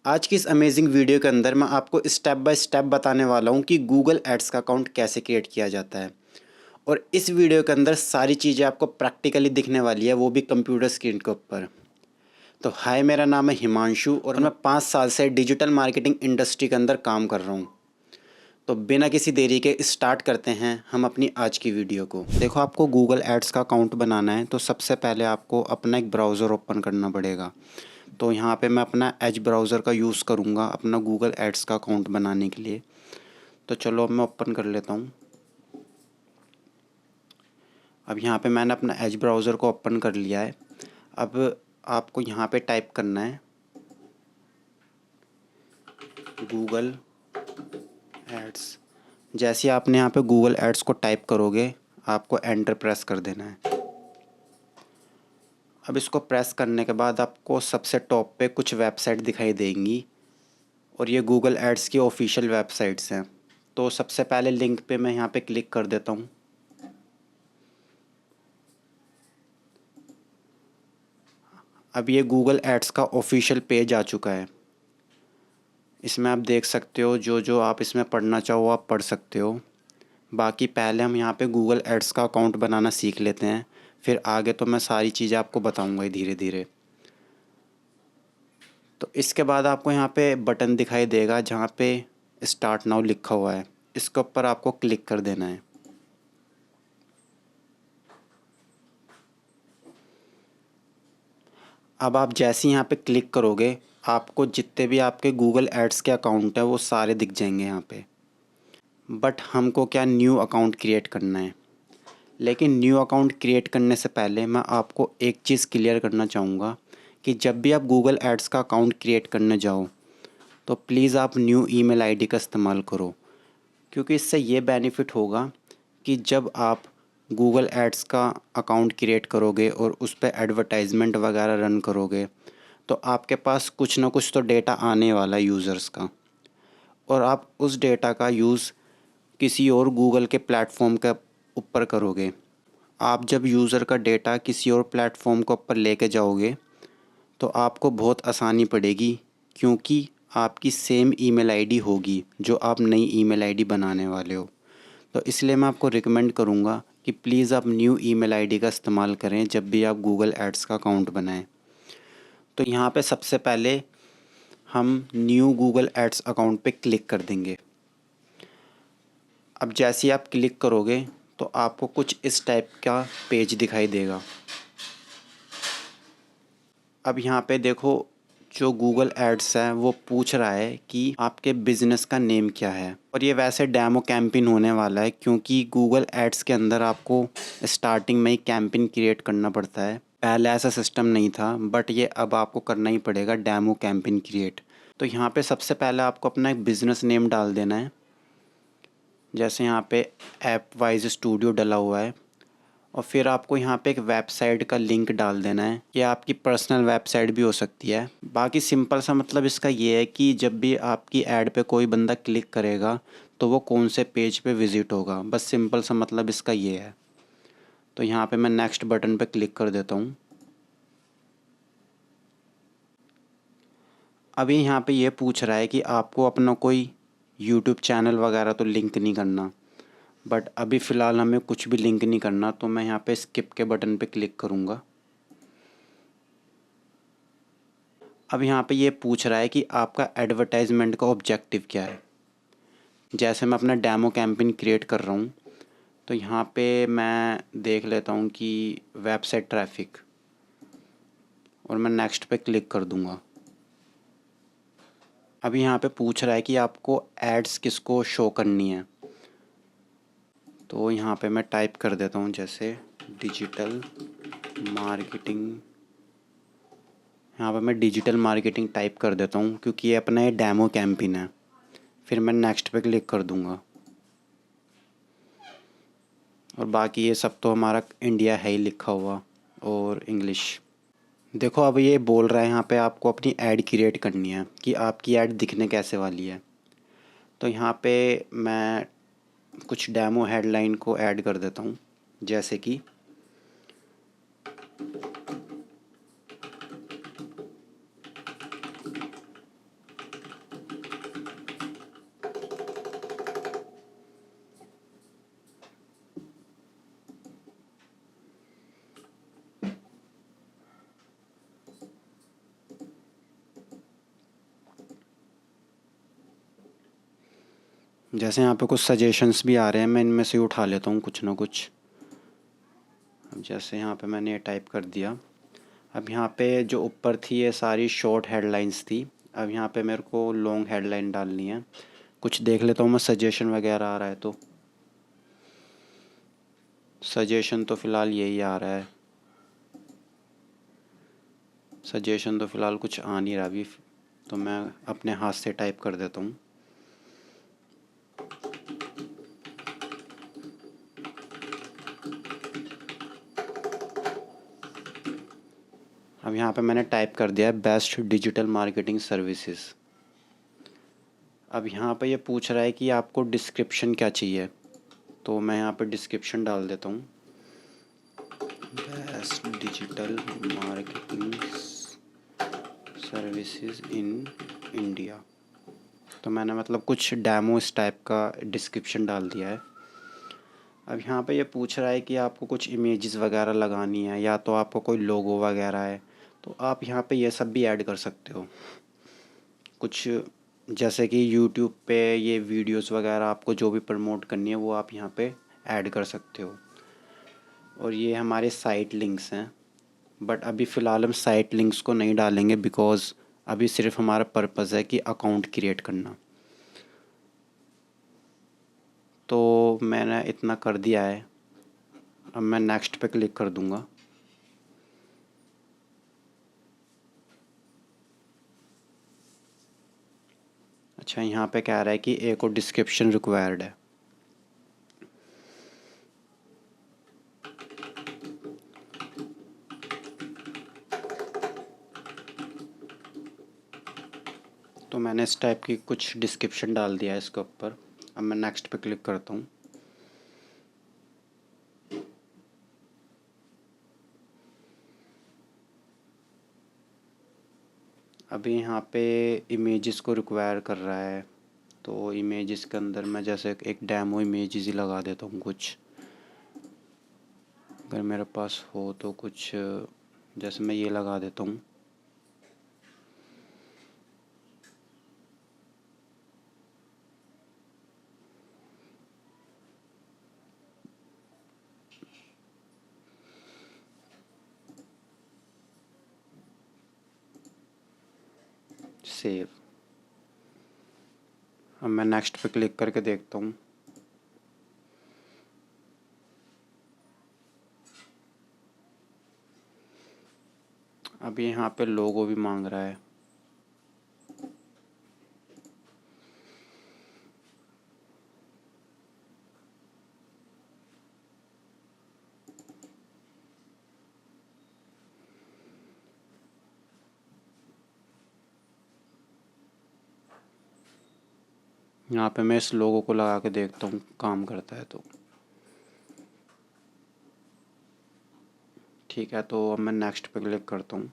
आज की इस अमेजिंग वीडियो के अंदर मैं आपको स्टेप बाय स्टेप बताने वाला हूँ कि गूगल एड्स का अकाउंट कैसे क्रिएट किया जाता है। और इस वीडियो के अंदर सारी चीज़ें आपको प्रैक्टिकली दिखने वाली है, वो भी कंप्यूटर स्क्रीन के ऊपर। तो हाय, मेरा नाम है हिमांशु और मैं 5 साल से डिजिटल मार्केटिंग इंडस्ट्री के अंदर काम कर रहा हूँ। तो बिना किसी देरी के स्टार्ट करते हैं हम अपनी आज की वीडियो को। देखो, आपको गूगल एड्स का अकाउंट बनाना है तो सबसे पहले आपको अपना एक ब्राउज़र ओपन करना पड़ेगा। तो यहाँ पे मैं अपना एज ब्राउज़र का यूज़ करूँगा अपना गूगल एड्स का अकाउंट बनाने के लिए। तो चलो अब मैं ओपन कर लेता हूँ। अब यहाँ पे मैंने अपना एज ब्राउज़र को ओपन कर लिया है। अब आपको यहाँ पे टाइप करना है गूगल एड्स। जैसे ही आपने यहाँ पे गूगल एड्स को टाइप करोगे आपको एंटर प्रेस कर देना है। अब इसको प्रेस करने के बाद आपको सबसे टॉप पे कुछ वेबसाइट दिखाई देंगी और ये गूगल एड्स की ऑफिशियल वेबसाइट्स हैं। तो सबसे पहले लिंक पे मैं यहाँ पे क्लिक कर देता हूँ। अब ये गूगल एड्स का ऑफिशियल पेज आ चुका है। इसमें आप देख सकते हो जो जो आप इसमें पढ़ना चाहो आप पढ़ सकते हो। बाकी पहले हम यहाँ पे गूगल एड्स का अकाउंट बनाना सीख लेते हैं, फिर आगे तो मैं सारी चीज़ें आपको बताऊँगा धीरे धीरे। तो इसके बाद आपको यहाँ पे बटन दिखाई देगा जहाँ पे स्टार्ट नाउ लिखा हुआ है, इसके ऊपर आपको क्लिक कर देना है। अब आप जैसे ही यहाँ पे क्लिक करोगे आपको जितने भी आपके गूगल एड्स के अकाउंट हैं वो सारे दिख जाएंगे यहाँ पे। बट हमको क्या न्यू अकाउंट क्रिएट करना है। लेकिन न्यू अकाउंट क्रिएट करने से पहले मैं आपको एक चीज़ क्लियर करना चाहूँगा कि जब भी आप गूगल एड्स का अकाउंट क्रिएट करने जाओ तो प्लीज़ आप न्यू ईमेल आईडी का इस्तेमाल करो। क्योंकि इससे ये बेनिफिट होगा कि जब आप गूगल एड्स का अकाउंट क्रिएट करोगे और उस पर एडवर्टाइजमेंट वगैरह रन करोगे तो आपके पास कुछ ना कुछ तो डेटा आने वाला है यूज़र्स का, और आप उस डेटा का यूज़ किसी और गूगल के प्लेटफॉर्म के ऊपर करोगे। आप जब यूज़र का डेटा किसी और प्लेटफॉर्म के ऊपर लेके जाओगे तो आपको बहुत आसानी पड़ेगी, क्योंकि आपकी सेम ईमेल आईडी होगी जो आप नई ईमेल आईडी बनाने वाले हो। तो इसलिए मैं आपको रिकमेंड करूँगा कि प्लीज़ आप न्यू ईमेल आईडी का इस्तेमाल करें जब भी आप गूगल एड्स का अकाउंट बनाएं। तो यहाँ पे सबसे पहले हम न्यू गूगल एड्स अकाउंट पे क्लिक कर देंगे। अब जैसे ही आप क्लिक करोगे तो आपको कुछ इस टाइप का पेज दिखाई देगा। अब यहाँ पे देखो, जो गूगल एड्स है वो पूछ रहा है कि आपके बिज़नेस का नेम क्या है। और ये वैसे डेमो कैंपेन होने वाला है, क्योंकि गूगल एड्स के अंदर आपको स्टार्टिंग में ही कैंपेन क्रिएट करना पड़ता है। पहले ऐसा सिस्टम नहीं था, बट ये अब आपको करना ही पड़ेगा, डेमो कैंपेन क्रिएट। तो यहाँ पे सबसे पहले आपको अपना एक बिज़नेस नेम डाल देना है। जैसे यहाँ पे ऐप वाइज स्टूडियो डला हुआ है, और फिर आपको यहाँ पे एक वेबसाइट का लिंक डाल देना है। ये आपकी पर्सनल वेबसाइट भी हो सकती है। बाकी सिंपल सा मतलब इसका ये है कि जब भी आपकी ऐड पे कोई बंदा क्लिक करेगा तो वो कौन से पेज पे विज़िट होगा, बस सिंपल सा मतलब इसका ये है। तो यहाँ पे मैं नेक्स्ट बटन पे क्लिक कर देता हूँ। अभी यहाँ पे ये पूछ रहा है कि आपको अपना कोई यूट्यूब चैनल वगैरह तो लिंक नहीं करना, बट अभी फ़िलहाल हमें कुछ भी लिंक नहीं करना, तो मैं यहाँ पे स्किप के बटन पे क्लिक करूँगा। अब यहाँ पे ये पूछ रहा है कि आपका एडवर्टाइजमेंट का ऑब्जेक्टिव क्या है। जैसे मैं अपना डेमो कैंपेन क्रिएट कर रहा हूँ तो यहाँ पे मैं देख लेता हूँ कि वेबसाइट ट्रैफिक, और मैं नेक्स्ट पे क्लिक कर दूँगा। अभी यहाँ पे पूछ रहा है कि आपको एड्स किसको शो करनी है। तो यहाँ पे मैं टाइप कर देता हूँ जैसे डिजिटल मार्केटिंग। यहाँ पे मैं डिजिटल मार्केटिंग टाइप कर देता हूँ क्योंकि ये अपना ये डेमो कैंपेन है। फिर मैं नेक्स्ट पे क्लिक कर दूँगा, और बाकी ये सब तो हमारा इंडिया है ही लिखा हुआ, और इंग्लिश। देखो, अब ये बोल रहा है यहाँ पे आपको अपनी ऐड क्रिएट करनी है कि आपकी ऐड दिखने कैसे वाली है। तो यहाँ पे मैं कुछ डेमो हेडलाइन को ऐड कर देता हूँ, जैसे कि जैसे यहाँ पे कुछ सजेशंस भी आ रहे हैं, मैं इनमें से उठा लेता हूँ कुछ ना कुछ। अब जैसे यहाँ पे मैंने ये टाइप कर दिया। अब यहाँ पे जो ऊपर थी ये सारी शॉर्ट हेडलाइंस थी। अब यहाँ पे मेरे को लॉन्ग हेडलाइन डालनी है। कुछ देख लेता हूँ मैं, सजेशन वगैरह आ रहा है तो। सजेशन तो फ़िलहाल यही आ रहा है। सजेशन तो फ़िलहाल कुछ आ नहीं रहा अभी, तो मैं अपने हाथ से टाइप कर देता हूँ। अब यहाँ पे मैंने टाइप कर दिया है बेस्ट डिजिटल मार्केटिंग सर्विसेज। अब यहाँ पे ये पूछ रहा है कि आपको डिस्क्रिप्शन क्या चाहिए, तो मैं यहाँ पे डिस्क्रिप्शन डाल देता हूँ, best digital marketing services in India. तो मैंने मतलब कुछ डेमो इस टाइप का डिस्क्रिप्शन डाल दिया है। अब यहाँ पे ये पूछ रहा है कि आपको कुछ इमेजेस वगैरह लगानी है या तो आपको कोई लोगो वगैरह है, तो आप यहाँ पे ये सब भी ऐड कर सकते हो। कुछ जैसे कि यूट्यूब पे ये वीडियोस वगैरह आपको जो भी प्रमोट करनी है वो आप यहाँ पे ऐड कर सकते हो। और ये हमारे साइट लिंक्स हैं, बट अभी फ़िलहाल हम साइट लिंक्स को नहीं डालेंगे बिकॉज़ अभी सिर्फ हमारा पर्पज़ है कि अकाउंट क्रिएट करना। तो मैंने इतना कर दिया है। अब मैं नेक्स्ट पे क्लिक कर दूँगा। अच्छा, यहाँ पे कह रहा है कि एक और डिस्क्रिप्शन रिक्वायर्ड है। तो मैंने इस टाइप की कुछ डिस्क्रिप्शन डाल दिया है इसके ऊपर। अब मैं नेक्स्ट पे क्लिक करता हूँ। अभी यहाँ पे इमेजेस को रिक्वायर कर रहा है, तो इमेजेस के अंदर मैं जैसे एक डेमो इमेजेस ही लगा देता हूँ कुछ, अगर मेरे पास हो तो कुछ। जैसे मैं ये लगा देता हूँ। सेव। अब मैं नेक्स्ट पे क्लिक करके देखता हूँ। अब यहाँ पे लोगो भी मांग रहा है। यहाँ पे मैं इस लोगो को लगा के देखता हूँ काम करता है तो। ठीक है, तो अब मैं नेक्स्ट पे क्लिक करता हूँ।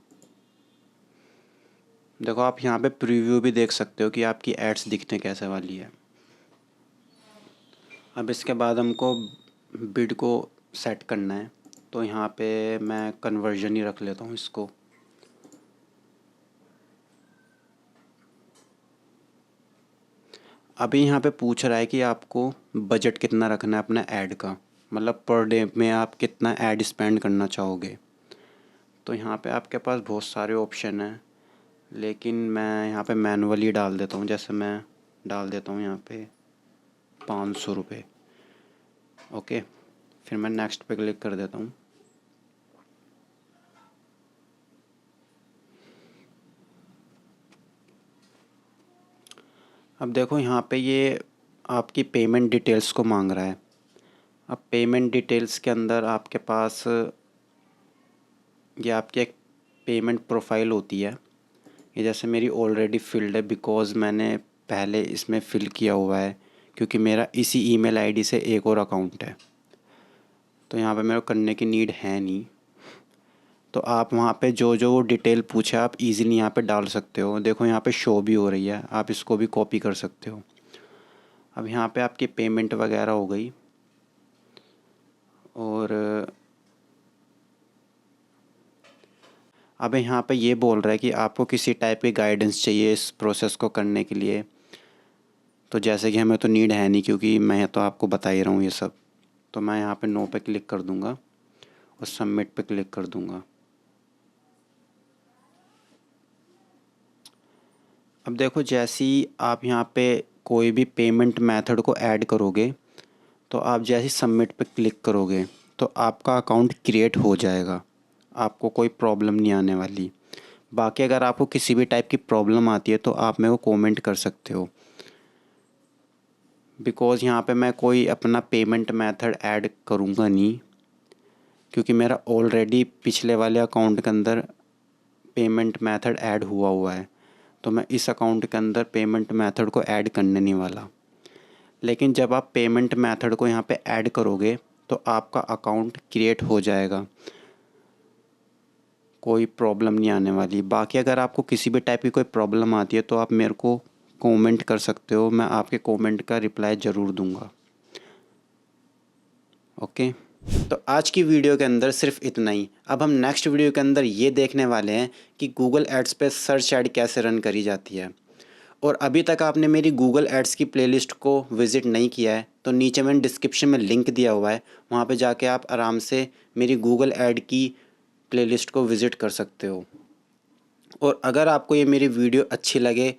देखो आप यहाँ पे प्रीव्यू भी देख सकते हो कि आपकी एड्स दिखने कैसे वाली है। अब इसके बाद हमको बिड को सेट करना है, तो यहाँ पे मैं कन्वर्जन ही रख लेता हूँ इसको। अभी यहाँ पे पूछ रहा है कि आपको बजट कितना रखना है अपना ऐड का, मतलब पर डे में आप कितना ऐड स्पेंड करना चाहोगे। तो यहाँ पे आपके पास बहुत सारे ऑप्शन हैं, लेकिन मैं यहाँ पे मैनुअली डाल देता हूँ। जैसे मैं डाल देता हूँ यहाँ पे 500 रुपये। ओके, फिर मैं नेक्स्ट पे क्लिक कर देता हूँ। अब देखो यहाँ पे ये आपकी पेमेंट डिटेल्स को मांग रहा है। अब पेमेंट डिटेल्स के अंदर आपके पास ये आपकी एक पेमेंट प्रोफाइल होती है। ये जैसे मेरी ऑलरेडी फिल्ड है बिकॉज़ मैंने पहले इसमें फ़िल किया हुआ है, क्योंकि मेरा इसी ईमेल आईडी से एक और अकाउंट है, तो यहाँ पे मेरे को करने की नीड है नहीं। तो आप वहाँ पे जो जो वो डिटेल पूछे आप इजीली यहाँ पे डाल सकते हो। देखो यहाँ पे शो भी हो रही है, आप इसको भी कॉपी कर सकते हो। अब यहाँ पे आपकी पेमेंट वगैरह हो गई, और अब यहाँ पे ये बोल रहा है कि आपको किसी टाइप की गाइडेंस चाहिए इस प्रोसेस को करने के लिए। तो जैसे कि हमें तो नीड है नहीं, क्योंकि मैं तो आपको बता ही रहा हूँ ये सब। तो मैं यहाँ पे नो पे क्लिक कर दूँगा और सबमिट पे क्लिक कर दूँगा। अब देखो, जैसे ही आप यहाँ पे कोई भी पेमेंट मेथड को ऐड करोगे, तो आप जैसे सबमिट पे क्लिक करोगे तो आपका अकाउंट क्रिएट हो जाएगा, आपको कोई प्रॉब्लम नहीं आने वाली। बाकी अगर आपको किसी भी टाइप की प्रॉब्लम आती है तो आप मेरे को कमेंट कर सकते हो, बिकॉज़ यहाँ पे मैं कोई अपना पेमेंट मेथड ऐड करूँगा नहीं, क्योंकि मेरा ऑलरेडी पिछले वाले अकाउंट के अंदर पेमेंट मेथड ऐड हुआ हुआ है। तो मैं इस अकाउंट के अंदर पेमेंट मेथड को ऐड करने नहीं वाला। लेकिन जब आप पेमेंट मेथड को यहाँ पे ऐड करोगे तो आपका अकाउंट क्रिएट हो जाएगा, कोई प्रॉब्लम नहीं आने वाली। बाकी अगर आपको किसी भी टाइप की कोई प्रॉब्लम आती है तो आप मेरे को कमेंट कर सकते हो, मैं आपके कमेंट का रिप्लाई ज़रूर दूंगा। ओके, तो आज की वीडियो के अंदर सिर्फ इतना ही। अब हम नेक्स्ट वीडियो के अंदर ये देखने वाले हैं कि गूगल एड्स पे सर्च ऐड कैसे रन करी जाती है। और अभी तक आपने मेरी गूगल एड्स की प्लेलिस्ट को विज़िट नहीं किया है तो नीचे मैंने डिस्क्रिप्शन में लिंक दिया हुआ है, वहाँ पे जाके आप आराम से मेरी गूगल ऐड की प्लेलिस्ट को विज़िट कर सकते हो। और अगर आपको ये मेरी वीडियो अच्छी लगे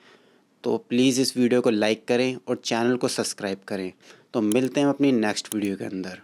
तो प्लीज़ इस वीडियो को लाइक करें और चैनल को सब्सक्राइब करें। तो मिलते हैं अपनी नेक्स्ट वीडियो के अंदर।